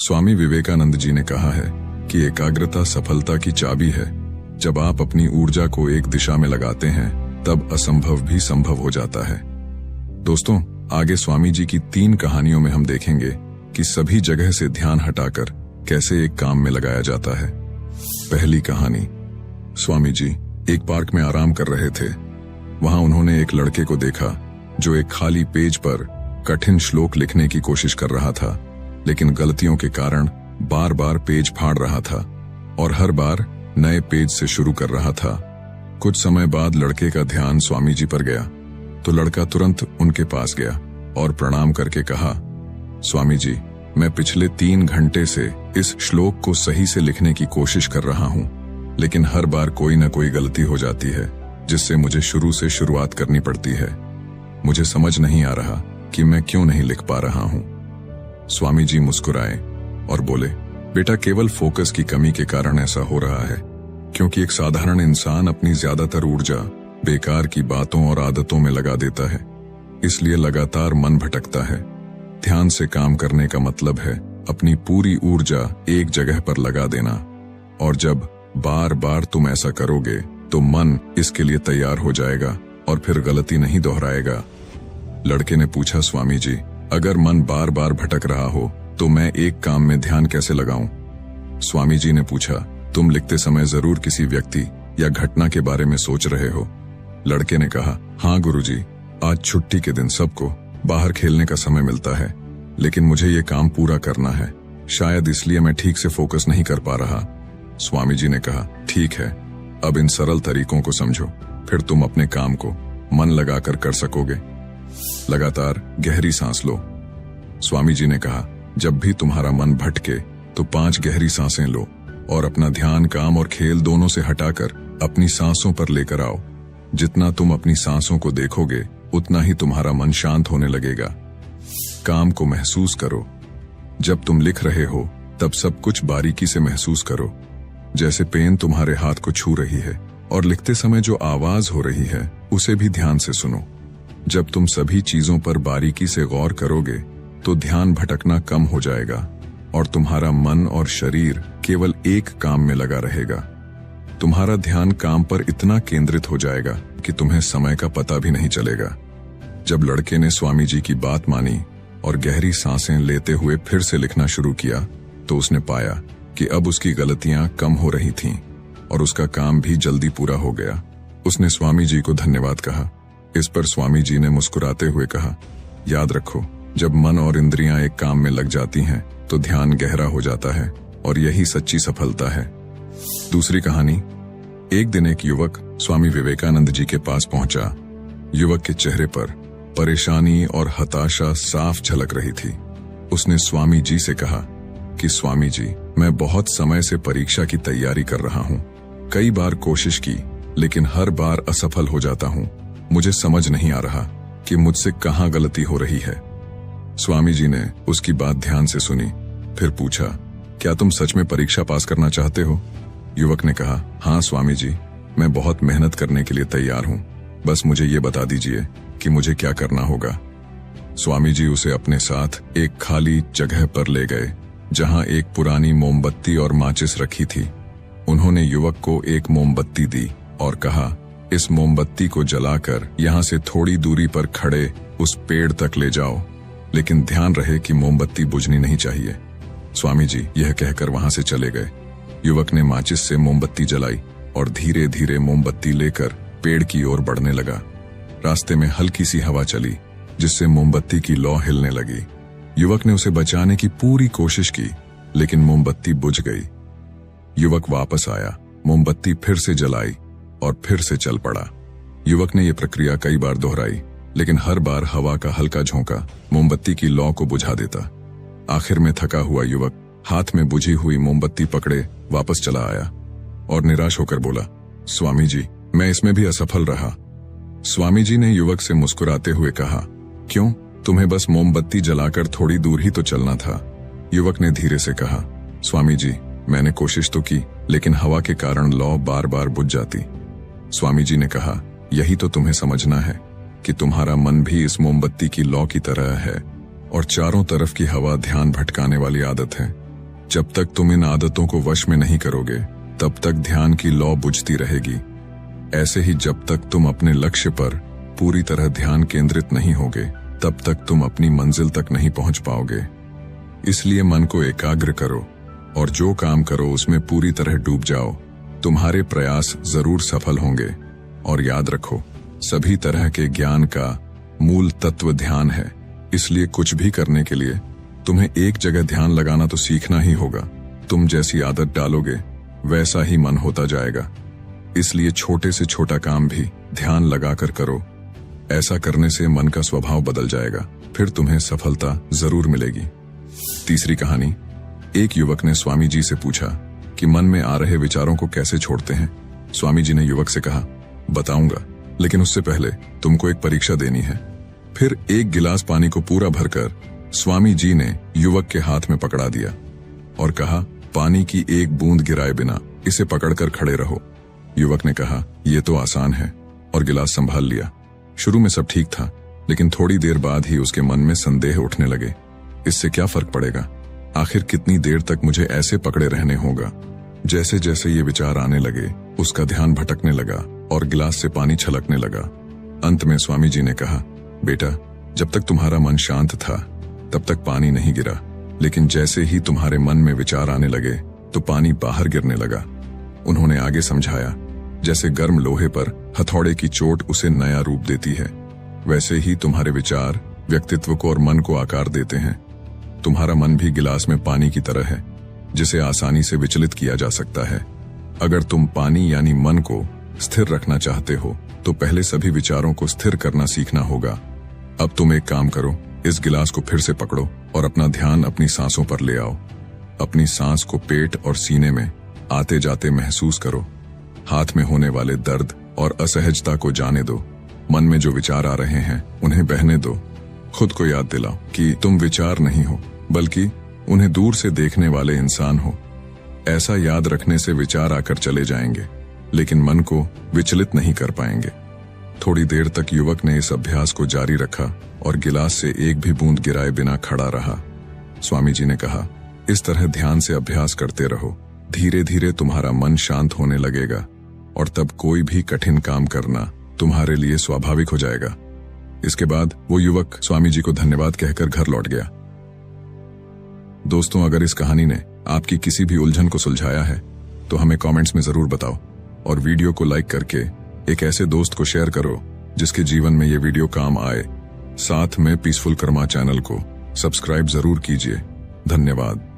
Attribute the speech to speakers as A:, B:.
A: स्वामी विवेकानंद जी ने कहा है कि एकाग्रता सफलता की चाबी है। जब आप अपनी ऊर्जा को एक दिशा में लगाते हैं तब असंभव भी संभव हो जाता है। दोस्तों, आगे स्वामी जी की 3 कहानियों में हम देखेंगे कि सभी जगह से ध्यान हटाकर कैसे एक काम में लगाया जाता है। पहली कहानी। स्वामी जी एक पार्क में आराम कर रहे थे। वहां उन्होंने एक लड़के को देखा जो एक खाली पेज पर कठिन श्लोक लिखने की कोशिश कर रहा था, लेकिन गलतियों के कारण बार बार पेज फाड़ रहा था और हर बार नए पेज से शुरू कर रहा था। कुछ समय बाद लड़के का ध्यान स्वामी जी पर गया तो लड़का तुरंत उनके पास गया और प्रणाम करके कहा, स्वामी जी, मैं पिछले 3 घंटे से इस श्लोक को सही से लिखने की कोशिश कर रहा हूं, लेकिन हर बार कोई न कोई गलती हो जाती है जिससे मुझे शुरू से शुरुआत करनी पड़ती है। मुझे समझ नहीं आ रहा कि मैं क्यों नहीं लिख पा रहा हूं। स्वामी जी मुस्कुराए और बोले, बेटा, केवल फोकस की कमी के कारण ऐसा हो रहा है, क्योंकि एक साधारण इंसान अपनी ज्यादातर ऊर्जा बेकार की बातों और आदतों में लगा देता है, इसलिए लगातार मन भटकता है। ध्यान से काम करने का मतलब है अपनी पूरी ऊर्जा एक जगह पर लगा देना, और जब बार बार तुम ऐसा करोगे तो मन इसके लिए तैयार हो जाएगा और फिर गलती नहीं दोहराएगा। लड़के ने पूछा, स्वामी जी, अगर मन बार बार भटक रहा हो तो मैं एक काम में ध्यान कैसे लगाऊं? स्वामी जी ने पूछा, तुम लिखते समय जरूर किसी व्यक्ति या घटना के बारे में सोच रहे हो? लड़के ने कहा, हाँ गुरुजी, आज छुट्टी के दिन सबको बाहर खेलने का समय मिलता है, लेकिन मुझे ये काम पूरा करना है, शायद इसलिए मैं ठीक से फोकस नहीं कर पा रहा। स्वामी जी ने कहा, ठीक है, अब इन सरल तरीकों को समझो, फिर तुम अपने काम को मन लगाकर कर सकोगे। लगातार गहरी सांस लो। स्वामी जी ने कहा, जब भी तुम्हारा मन भटके तो 5 गहरी सांसें लो और अपना ध्यान काम और खेल दोनों से हटाकर अपनी सांसों पर लेकर आओ। जितना तुम अपनी सांसों को देखोगे उतना ही तुम्हारा मन शांत होने लगेगा। काम को महसूस करो। जब तुम लिख रहे हो तब सब कुछ बारीकी से महसूस करो, जैसे पेन तुम्हारे हाथ को छू रही है, और लिखते समय जो आवाज हो रही है उसे भी ध्यान से सुनो। जब तुम सभी चीजों पर बारीकी से गौर करोगे तो ध्यान भटकना कम हो जाएगा और तुम्हारा मन और शरीर केवल एक काम में लगा रहेगा। तुम्हारा ध्यान काम पर इतना केंद्रित हो जाएगा कि तुम्हें समय का पता भी नहीं चलेगा। जब लड़के ने स्वामी जी की बात मानी और गहरी सांसें लेते हुए फिर से लिखना शुरू किया तो उसने पाया कि अब उसकी गलतियां कम हो रही थीं और उसका काम भी जल्दी पूरा हो गया। उसने स्वामी जी को धन्यवाद कहा। इस पर स्वामी जी ने मुस्कुराते हुए कहा, याद रखो, जब मन और इंद्रियां एक काम में लग जाती हैं तो ध्यान गहरा हो जाता है और यही सच्ची सफलता है। दूसरी कहानी। एक दिन एक युवक स्वामी विवेकानंद जी के पास पहुंचा। युवक के चेहरे पर परेशानी और हताशा साफ झलक रही थी। उसने स्वामी जी से कहा कि स्वामी जी, मैं बहुत समय से परीक्षा की तैयारी कर रहा हूं। कई बार कोशिश की, लेकिन हर बार असफल हो जाता हूं। मुझे समझ नहीं आ रहा कि मुझसे कहां गलती हो रही है। स्वामी जी ने उसकी बात ध्यान से सुनी, फिर पूछा, क्या तुम सच में परीक्षा पास करना चाहते हो? युवक ने कहा, हाँ स्वामी जी, मैं बहुत मेहनत करने के लिए तैयार हूं, बस मुझे ये बता दीजिए कि मुझे क्या करना होगा। स्वामी जी उसे अपने साथ एक खाली जगह पर ले गए जहां एक पुरानी मोमबत्ती और माचिस रखी थी। उन्होंने युवक को एक मोमबत्ती दी और कहा, इस मोमबत्ती को जलाकर यहां से थोड़ी दूरी पर खड़े उस पेड़ तक ले जाओ, लेकिन ध्यान रहे कि मोमबत्ती बुझनी नहीं चाहिए। स्वामी जी यह कहकर वहां से चले गए। युवक ने माचिस से मोमबत्ती जलाई और धीरे धीरे मोमबत्ती लेकर पेड़ की ओर बढ़ने लगा। रास्ते में हल्की सी हवा चली जिससे मोमबत्ती की लौ हिलने लगी। युवक ने उसे बचाने की पूरी कोशिश की, लेकिन मोमबत्ती बुझ गई। युवक वापस आया, मोमबत्ती फिर से जलाई और फिर से चल पड़ा। युवक ने यह प्रक्रिया कई बार दोहराई, लेकिन हर बार हवा का हल्का झोंका मोमबत्ती की लौ को बुझा देता। आखिर में थका हुआ युवक हाथ में बुझी हुई मोमबत्ती पकड़े वापस चला आया और निराश होकर बोला, स्वामी जी, मैं इसमें भी असफल रहा। स्वामी जी ने युवक से मुस्कुराते हुए कहा, क्यों? तुम्हें बस मोमबत्ती जलाकर थोड़ी दूर ही तो चलना था। युवक ने धीरे से कहा, स्वामी जी, मैंने कोशिश तो की, लेकिन हवा के कारण लौ बार बार बुझ जाती। स्वामी जी ने कहा, यही तो तुम्हें समझना है कि तुम्हारा मन भी इस मोमबत्ती की लौ की तरह है और चारों तरफ की हवा ध्यान भटकाने वाली आदत है। जब तक तुम इन आदतों को वश में नहीं करोगे तब तक ध्यान की लौ बुझती रहेगी। ऐसे ही जब तक तुम अपने लक्ष्य पर पूरी तरह ध्यान केंद्रित नहीं होगे तब तक तुम अपनी मंजिल तक नहीं पहुंच पाओगे। इसलिए मन को एकाग्र करो और जो काम करो उसमें पूरी तरह डूब जाओ। तुम्हारे प्रयास जरूर सफल होंगे। और याद रखो, सभी तरह के ज्ञान का मूल तत्व ध्यान है। इसलिए कुछ भी करने के लिए तुम्हें एक जगह ध्यान लगाना तो सीखना ही होगा। तुम जैसी आदत डालोगे वैसा ही मन होता जाएगा। इसलिए छोटे से छोटा काम भी ध्यान लगाकर करो। ऐसा करने से मन का स्वभाव बदल जाएगा, फिर तुम्हें सफलता जरूर मिलेगी। तीसरी कहानी। एक युवक ने स्वामी जी से पूछा कि मन में आ रहे विचारों को कैसे छोड़ते हैं। स्वामी जी ने युवक से कहा, बताऊंगा, लेकिन उससे पहले तुमको एक परीक्षा देनी है। फिर एक गिलास पानी को पूरा भरकर स्वामी जी ने युवक के हाथ में पकड़ा दिया और कहा, पानी की एक बूंद गिराए बिना इसे पकड़कर खड़े रहो। युवक ने कहा, यह तो आसान है, और गिलास संभाल लिया। शुरू में सब ठीक था, लेकिन थोड़ी देर बाद ही उसके मन में संदेह उठने लगे। इससे क्या फर्क पड़ेगा? आखिर कितनी देर तक मुझे ऐसे पकड़े रहने होगा? जैसे जैसे ये विचार आने लगे उसका ध्यान भटकने लगा और गिलास से पानी छलकने लगा। अंत में स्वामी जी ने कहा, बेटा, जब तक तुम्हारा मन शांत था तब तक पानी नहीं गिरा, लेकिन जैसे ही तुम्हारे मन में विचार आने लगे तो पानी बाहर गिरने लगा। उन्होंने आगे समझाया, जैसे गर्म लोहे पर हथौड़े की चोट उसे नया रूप देती है, वैसे ही तुम्हारे विचार व्यक्तित्व को और मन को आकार देते हैं। तुम्हारा मन भी गिलास में पानी की तरह है, जिसे आसानी से विचलित किया जा सकता है। अगर तुम पानी यानी मन को स्थिर रखना चाहते हो तो पहले सभी विचारों को स्थिर करना सीखना होगा। अब तुम एक काम करो, इस गिलास को फिर से पकड़ो और अपना ध्यान अपनी सांसों पर ले आओ। अपनी सांस को पेट और सीने में आते जाते महसूस करो। हाथ में होने वाले दर्द और असहजता को जाने दो। मन में जो विचार आ रहे हैं उन्हें बहने दो। खुद को याद दिलाओ कि तुम विचार नहीं हो, बल्कि उन्हें दूर से देखने वाले इंसान हो। ऐसा याद रखने से विचार आकर चले जाएंगे, लेकिन मन को विचलित नहीं कर पाएंगे। थोड़ी देर तक युवक ने इस अभ्यास को जारी रखा और गिलास से एक भी बूंद गिराए बिना खड़ा रहा। स्वामी जी ने कहा, इस तरह ध्यान से अभ्यास करते रहो। धीरे धीरे तुम्हारा मन शांत होने लगेगा और तब कोई भी कठिन काम करना तुम्हारे लिए स्वाभाविक हो जाएगा। इसके बाद वो युवक स्वामी जी को धन्यवाद कहकर घर लौट गया। दोस्तों, अगर इस कहानी ने आपकी किसी भी उलझन को सुलझाया है तो हमें कमेंट्स में जरूर बताओ और वीडियो को लाइक करके एक ऐसे दोस्त को शेयर करो जिसके जीवन में ये वीडियो काम आए। साथ में पीसफुल कर्मा चैनल को सब्सक्राइब जरूर कीजिए। धन्यवाद।